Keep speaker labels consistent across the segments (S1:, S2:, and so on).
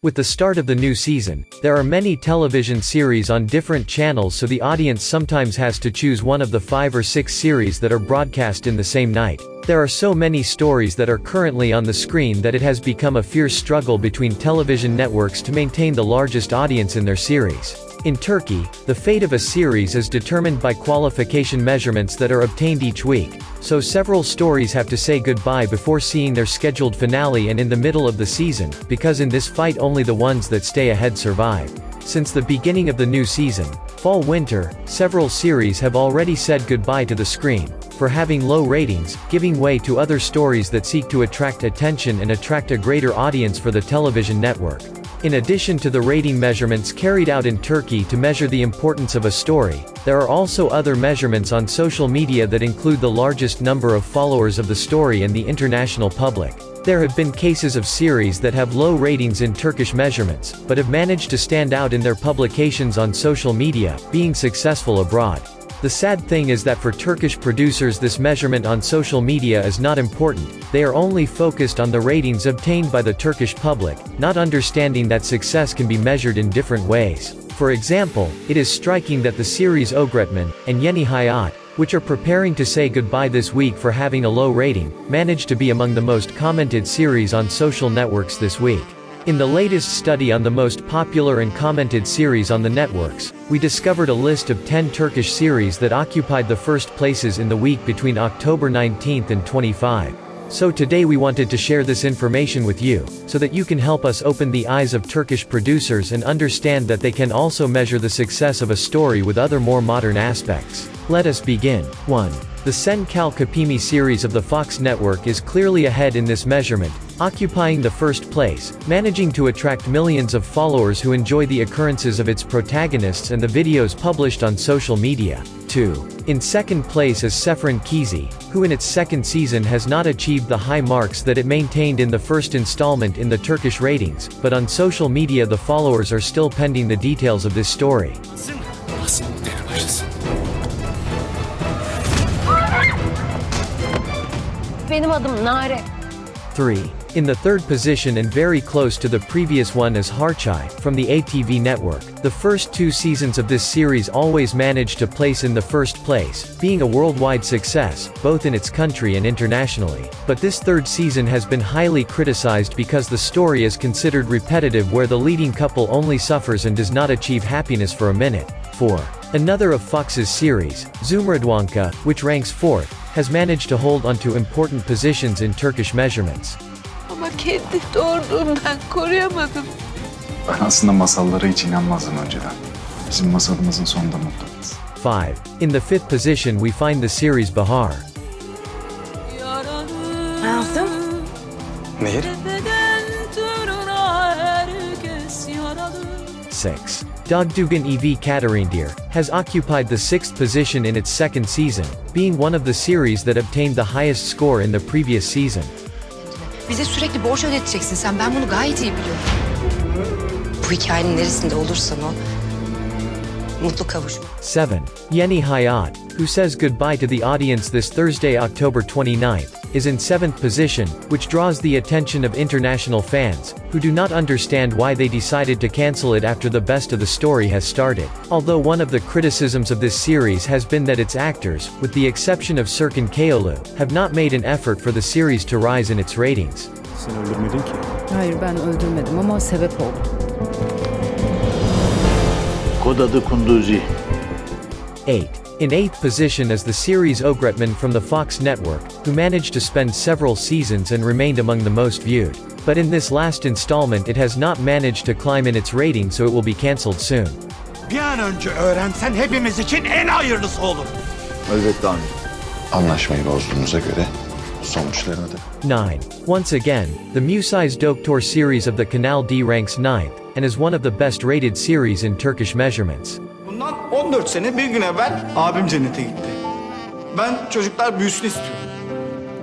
S1: With the start of the new season, there are many television series on different channels, so the audience sometimes has to choose one of the 5 or 6 series that are broadcast in the same night. There are so many stories that are currently on the screen that it has become a fierce struggle between television networks to maintain the largest audience in their series. In Turkey, the fate of a series is determined by qualification measurements that are obtained each week, so several stories have to say goodbye before seeing their scheduled finale and in the middle of the season, because in this fight only the ones that stay ahead survive. Since the beginning of the new season, fall-winter, several series have already said goodbye to the screen, for having low ratings, giving way to other stories that seek to attract attention and attract a greater audience for the television network. In addition to the rating measurements carried out in Turkey to measure the importance of a story, there are also other measurements on social media that include the largest number of followers of the story and the international public. There have been cases of series that have low ratings in Turkish measurements, but have managed to stand out in their publications on social media, being successful abroad. The sad thing is that for Turkish producers this measurement on social media is not important, they are only focused on the ratings obtained by the Turkish public, not understanding that success can be measured in different ways. For example, it is striking that the series Öğretmen and Yeni Hayat, which are preparing to say goodbye this week for having a low rating, managed to be among the most commented series on social networks this week. In the latest study on the most popular and commented series on the networks, we discovered a list of 10 Turkish series that occupied the first places in the week between October 19th and 25. So today we wanted to share this information with you, so that you can help us open the eyes of Turkish producers and understand that they can also measure the success of a story with other more modern aspects. Let us begin. 1. The Sen Kal Kapimi series of the Fox network is clearly ahead in this measurement, occupying the first place, managing to attract millions of followers who enjoy the occurrences of its protagonists and the videos published on social media. 2. In second place is Sefrin Kizi, who in its second season has not achieved the high marks that it maintained in the first installment in the Turkish ratings, but on social media the followers are still pending the details of this story.
S2: Benim adım Nare.
S1: 3. In the third position and very close to the previous one is Harçay, from the ATV network. The first 2 seasons of this series always managed to place in the first place, being a worldwide success, both in its country and internationally. But this third season has been highly criticized because the story is considered repetitive, where the leading couple only suffers and does not achieve happiness for a minute. 4. Another of Fox's series, Zumradwanka, which ranks 4th, has managed to hold onto important positions in Turkish measurements.
S3: Ama kendi doğurduğumdan koruyamadım.
S4: Ben aslında masallara hiç inanmazdım önceden. Bizim masalımızın sonunda mutluyuz.
S1: 5. In the 5th position we find the series Bahar.
S2: Aldım.
S4: Nehir?
S1: 6. Dogdugan EV Katerindir has occupied the 6th position in its second season, being one of the series that obtained the highest score in the previous season.
S5: Bize sürekli borç ödeteceksin sen. Ben bunu gayet iyi biliyorum. Bu hikayenin neresinde olursan ol, mutlu kavuşma.
S1: 7. Yeni Hayat, who says goodbye to the audience this Thursday, October 29th, is in 7th position, which draws the attention of international fans, who do not understand why they decided to cancel it after the best of the story has started. Although one of the criticisms of this series has been that its actors, with the exception of Serkan Kayalı, have not made an effort for the series to rise in its ratings.
S6: Sen öldürmedin ki.
S7: Hayır, ben öldürmedim ama sebep oldum.
S6: Kod adı Kunduzi.
S1: 8. In 8th position is the series Öğretmen from the Fox network, who managed to spend several seasons and remained among the most viewed. But in this last installment it has not managed to climb in its rating, so it will be cancelled soon.
S8: Bir an önce öğrensen hepimiz için en hayırlısı olur.
S4: Elbette amirim. Anlaşmayı bozduğunuza göre sonuçlarını da.
S1: 9. Once again, the Musiz Doktor series of the Kanal D ranks 9th, and is one of the best rated series in Turkish measurements.
S8: Bundan 14 sene bir gün evvel abim cennete gitti. Ben çocuklar büyüsün istiyorum.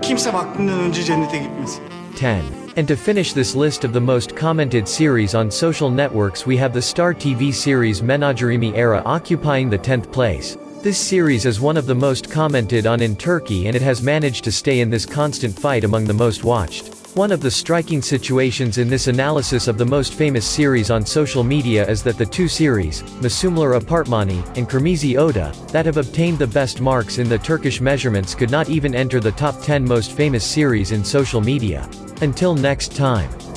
S8: Kimse vaktinden önce cennete gitmesin.
S1: 10. And to finish this list of the most commented series on social networks, we have the Star TV series Menajerimi Era occupying the 10th place. This series is one of the most commented on in Turkey, and it has managed to stay in this constant fight among the most watched. One of the striking situations in this analysis of the most famous series on social media is that the two series, Masumlar Apartmani, and Kırmızı Oda, that have obtained the best marks in the Turkish measurements could not even enter the top 10 most famous series in social media. Until next time.